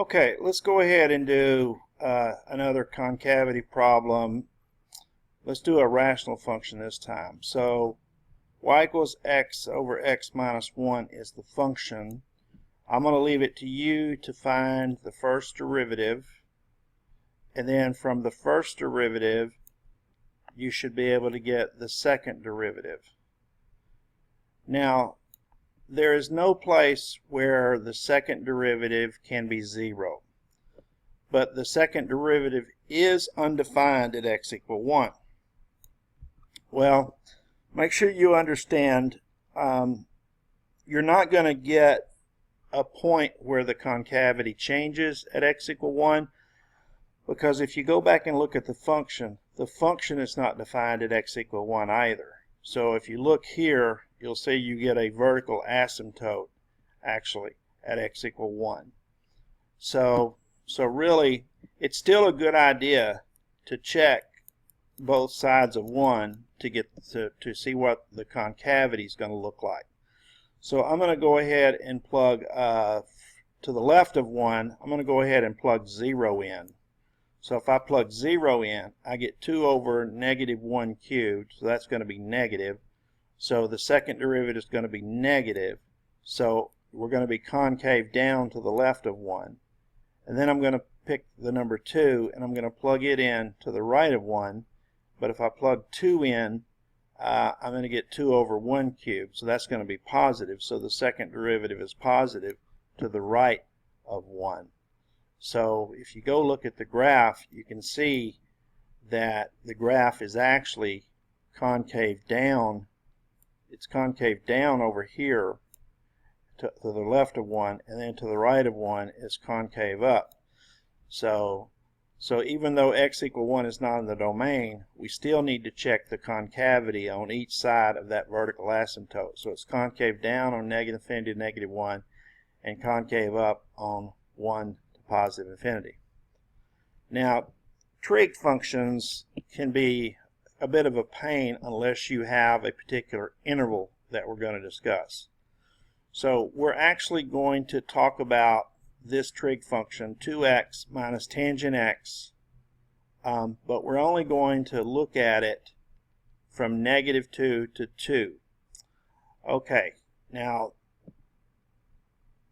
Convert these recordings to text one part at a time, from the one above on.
Okay, let's go ahead and do another concavity problem. Let's do a rational function this time. So y equals x over x minus 1 is the function. I'm going to leave it to you to find the first derivative, and then from the first derivative you should be able to get the second derivative. Now, there is no place where the second derivative can be 0. But the second derivative is undefined at x equal 1. Well, make sure you understand you're not going to get a point where the concavity changes at x equal 1, because if you go back and look at the function is not defined at x equal 1 either. So if you look here, you'll see you get a vertical asymptote actually at x equal 1. So really, it's still a good idea to check both sides of 1 to get to see what the concavity is going to look like. So I'm going to go ahead and plug to the left of 1. I'm going to go ahead and plug 0 in. So if I plug 0 in, I get 2 over negative 1 cubed. So that's going to be negative. So the second derivative is going to be negative. So we're going to be concave down to the left of 1. And then I'm going to pick the number 2 and I'm going to plug it in to the right of 1. But if I plug 2 in, I'm going to get 2 over 1 cubed. So that's going to be positive. So the second derivative is positive to the right of 1. So if you go look at the graph, you can see that the graph is actually concave down. It's concave down over here to the left of 1, and then to the right of 1 is concave up. So even though x equal 1 is not in the domain, we still need to check the concavity on each side of that vertical asymptote. So it's concave down on negative infinity to negative 1, and concave up on 1 to positive infinity. Now, trig functions can be a bit of a pain unless you have a particular interval that we're going to discuss. So we're actually going to talk about this trig function, 2x minus tangent x, but we're only going to look at it from negative 2 to 2. Okay, now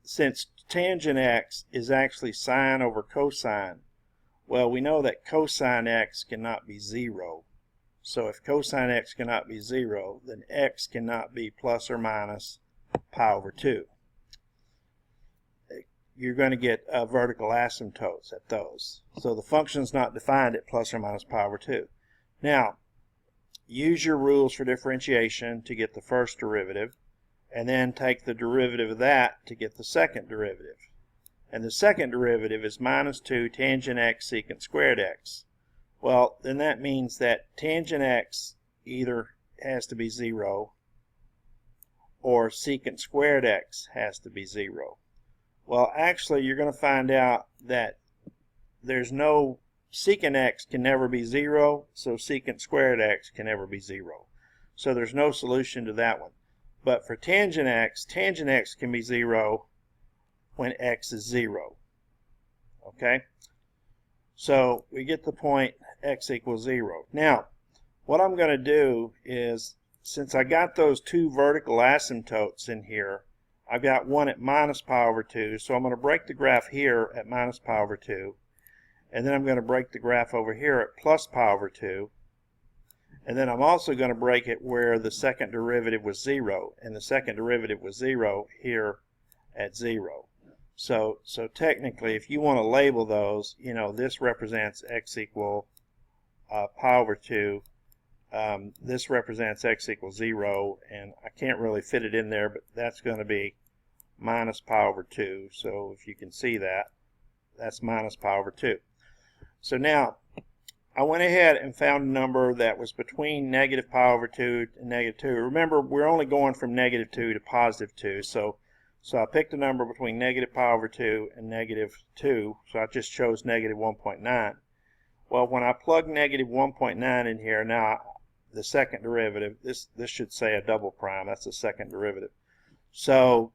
since tangent x is actually sine over cosine, well, we know that cosine x cannot be 0. So if cosine x cannot be 0, then x cannot be plus or minus pi over 2. You're going to get vertical asymptotes at those. So the function is not defined at plus or minus pi over 2. Now, use your rules for differentiation to get the first derivative, and then take the derivative of that to get the second derivative. And the second derivative is minus 2 tangent x secant squared x. Well, then that means that tangent x either has to be 0 or secant squared x has to be 0. Well, actually, you're going to find out that there's no secant x can never be 0, so secant squared x can never be 0. So there's no solution to that one. But for tangent x can be 0 when x is 0. Okay? So we get the point x equals 0. Now, what I'm going to do is, since I got those two vertical asymptotes in here, I've got one at minus pi over 2, so I'm going to break the graph here at minus pi over 2, and then I'm going to break the graph over here at plus pi over 2, and then I'm also going to break it where the second derivative was 0, and the second derivative was 0 here at 0. So technically, if you want to label those, you know, this represents x equal pi over 2. This represents x equals 0, and I can't really fit it in there, but that's going to be minus pi over 2. So if you can see that, that's minus pi over 2. So now, I went ahead and found a number that was between negative pi over 2 and negative 2. Remember, we're only going from negative 2 to positive 2, so I picked a number between negative pi over 2 and negative 2, so I just chose negative 1.9. Well, when I plug negative 1.9 in here, now the second derivative, this should say a double prime, that's the second derivative. So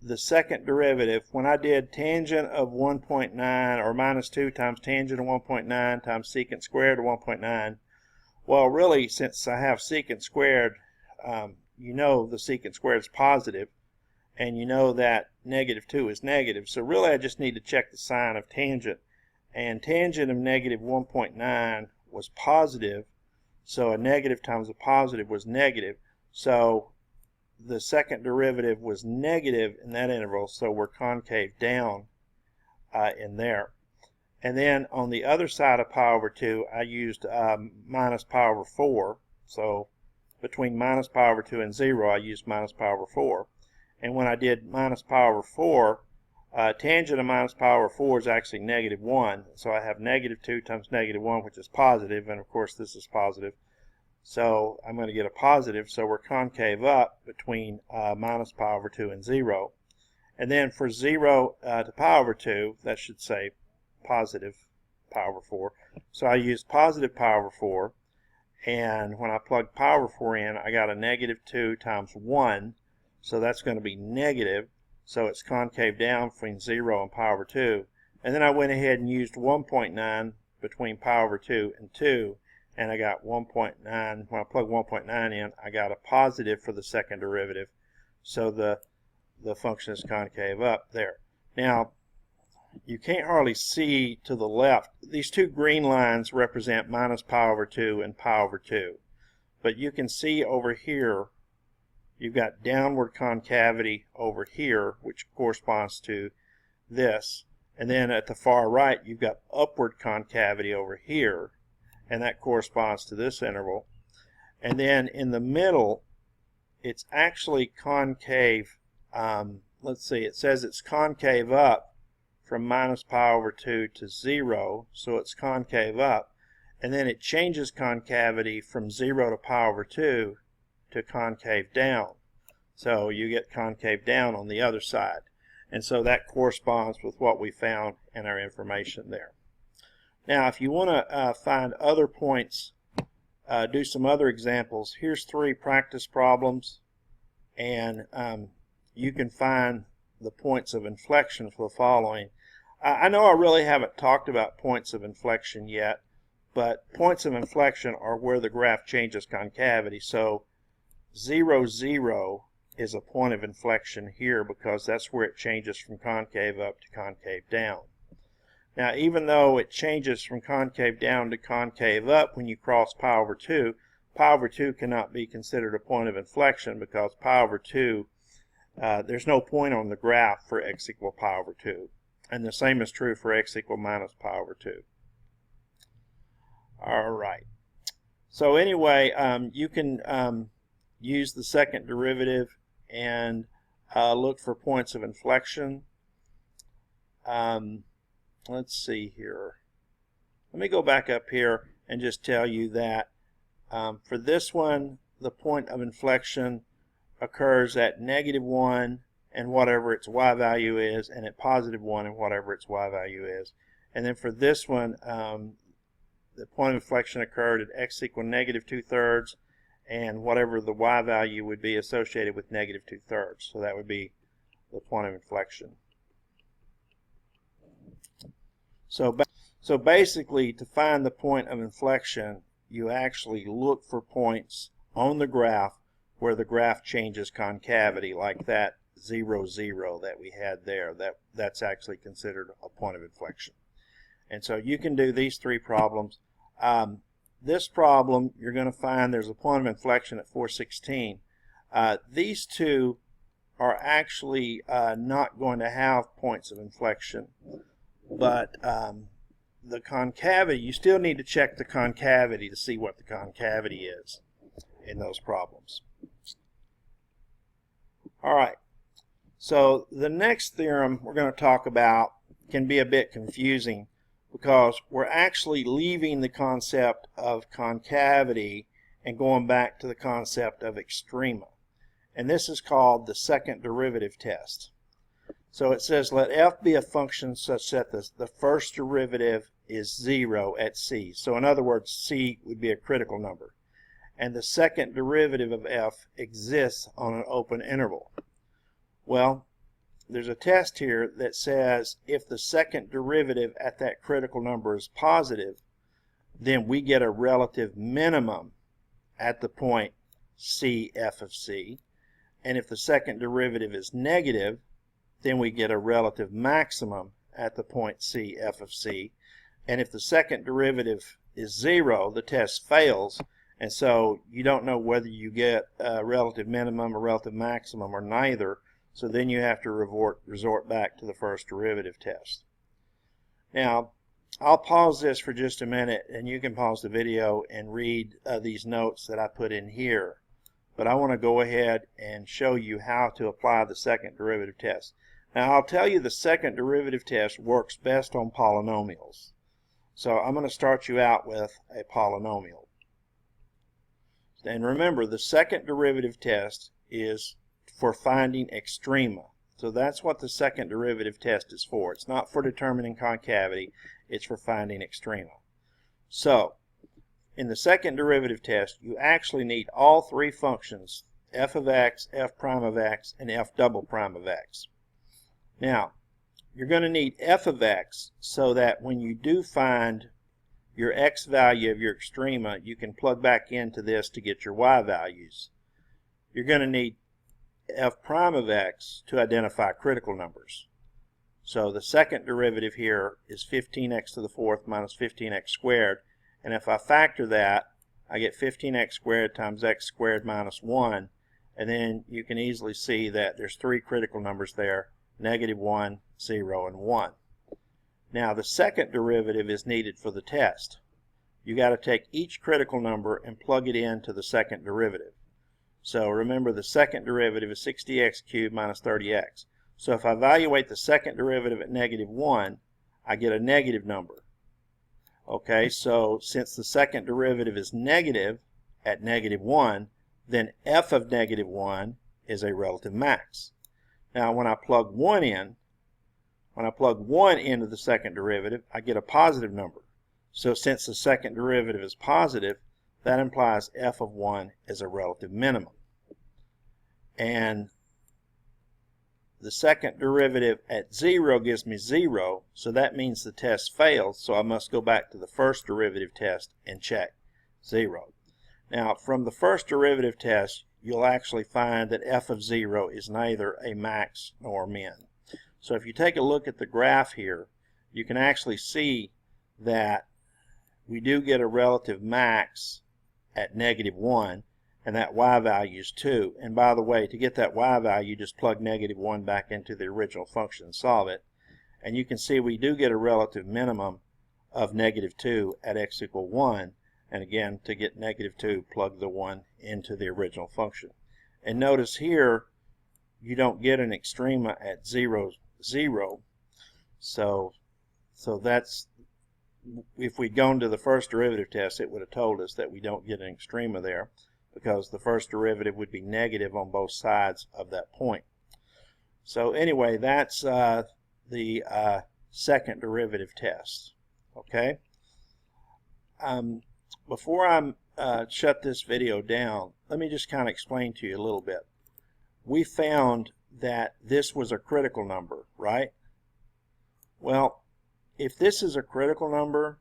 the second derivative, when I did tangent of 1.9 or minus 2 times tangent of 1.9 times secant squared of 1.9, well, really, since I have secant squared, you know the secant squared is positive, and you know that negative 2 is negative. So really I just need to check the sign of tangent. And tangent of negative 1.9 was positive, so a negative times a positive was negative. So the second derivative was negative in that interval, so we're concave down in there. And then on the other side of pi over 2, I used minus pi over 4. So between minus pi over 2 and 0, I used minus pi over 4. And when I did minus pi over 4, tangent of minus pi over 4 is actually negative 1. So I have negative 2 times negative 1, which is positive, and of course this is positive. So I'm going to get a positive, so we're concave up between minus pi over 2 and 0. And then for 0 to pi over 2, that should say positive pi over 4. So I used positive pi over 4, and when I plugged pi over 4 in, I got a negative 2 times 1, so that's going to be negative, so it's concave down between 0 and pi over 2. And then I went ahead and used 1.9 between pi over 2 and 2, and I got 1.9. When I plug 1.9 in, I got a positive for the second derivative, so the function is concave up there. Now, you can't hardly see to the left. These two green lines represent minus pi over 2 and pi over 2. But you can see over here, you've got downward concavity over here, which corresponds to this. And then at the far right, you've got upward concavity over here, and that corresponds to this interval. And then in the middle, it's actually concave. Let's see, it says it's concave up from minus pi over 2 to 0, so it's concave up. And then it changes concavity from 0 to pi over 2 to concave down. So you get concave down on the other side. And so that corresponds with what we found in our information there. Now, if you want to find other points, do some other examples. Here's 3 practice problems, and you can find the points of inflection for the following. I know I really haven't talked about points of inflection yet, but points of inflection are where the graph changes concavity. So 0, 0 is a point of inflection here because that's where it changes from concave up to concave down. Now, even though it changes from concave down to concave up when you cross pi over 2, pi over 2 cannot be considered a point of inflection because pi over 2, there's no point on the graph for x equal pi over 2. And the same is true for x equal minus pi over 2. All right. So anyway, you can use the second derivative and look for points of inflection. Let's see here. Let me go back up here and just tell you that for this one, the point of inflection occurs at -1 and whatever its y value is, and at +1 and whatever its y value is. And then for this one, the point of inflection occurred at x equal -2/3 and whatever the y value would be associated with -2/3. So that would be the point of inflection. So basically, to find the point of inflection, you actually look for points on the graph where the graph changes concavity, like that 0, 0 that we had there. That's actually considered a point of inflection. And so you can do these 3 problems. This problem, you're going to find there's a point of inflection at 416. These 2 are actually not going to have points of inflection, but the concavity, you still need to check the concavity to see what the concavity is in those problems. All right, so the next theorem we're going to talk about can be a bit confusing because we're actually leaving the concept of concavity and going back to the concept of extrema. And this is called the second derivative test. So it says let f be a function such that the first derivative is 0 at c. So in other words, c would be a critical number. And the second derivative of f exists on an open interval. Well, there's a test here that says if the second derivative at that critical number is positive, then we get a relative minimum at the point c f of c. And if the second derivative is negative, then we get a relative maximum at the point c f of c. And if the second derivative is 0, the test fails, and so you don't know whether you get a relative minimum or relative maximum or neither, so then you have to resort back to the first derivative test. Now, I'll pause this for just a minute, and you can pause the video and read these notes that I put in here. But I want to go ahead and show you how to apply the second derivative test. Now, I'll tell you the second derivative test works best on polynomials. So I'm going to start you out with a polynomial. And remember, the second derivative test is for finding extrema. So that's what the second derivative test is for. It's not for determining concavity, it's for finding extrema. So, in the second derivative test, you actually need all three functions, f of x, f prime of x, and f double prime of x. Now, you're going to need f of x so that when you do find your x value of your extrema, you can plug back into this to get your y values. You're going to need f prime of x to identify critical numbers. So the second derivative here is 15x to the fourth minus 15x squared. And if I factor that, I get 15x squared times x squared minus 1. And then you can easily see that there's three critical numbers there, -1, 0, and 1. Now the second derivative is needed for the test. You got to take each critical number and plug it into the second derivative. So remember, the second derivative is 60x cubed minus 30x. So if I evaluate the second derivative at -1, I get a negative number. Okay, so since the second derivative is negative at -1, then f of -1 is a relative max. Now when I plug 1 in, into the second derivative, I get a positive number. So since the second derivative is positive, that implies f of 1 is a relative minimum. And the second derivative at 0 gives me 0, so that means the test fails, so I must go back to the first derivative test and check 0. Now, from the first derivative test, you'll actually find that f of 0 is neither a max nor min. So if you take a look at the graph here, you can actually see that we do get a relative max at -1, and that y value is 2. And by the way, to get that y value, just plug -1 back into the original function and solve it. And you can see we do get a relative minimum of -2 at x equal 1. And again, to get -2, plug the 1 into the original function. And notice here, you don't get an extrema at 0, 0. So that's, if we'd gone to the first derivative test, it would have told us that we don't get an extrema there, because the first derivative would be negative on both sides of that point. So anyway, that's the second derivative test. Okay. Before I shut this video down, let me just kind of explain to you a little bit. We found that this was a critical number, right? Well, if this is a critical number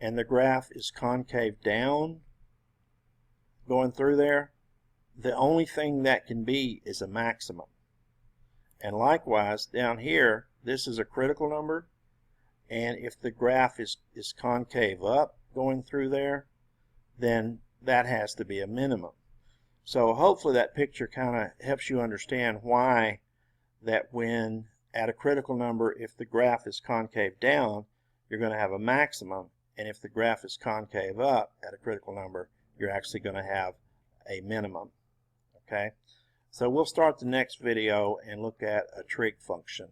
and the graph is concave down, going through there, the only thing that can be is a maximum. And likewise, down here, this is a critical number, and if the graph is concave up going through there, then that has to be a minimum. So hopefully that picture kind of helps you understand why that when at a critical number, if the graph is concave down, you're going to have a maximum, and if the graph is concave up at a critical number, you're actually going to have a minimum. Okay, so we'll start the next video and look at a trig function.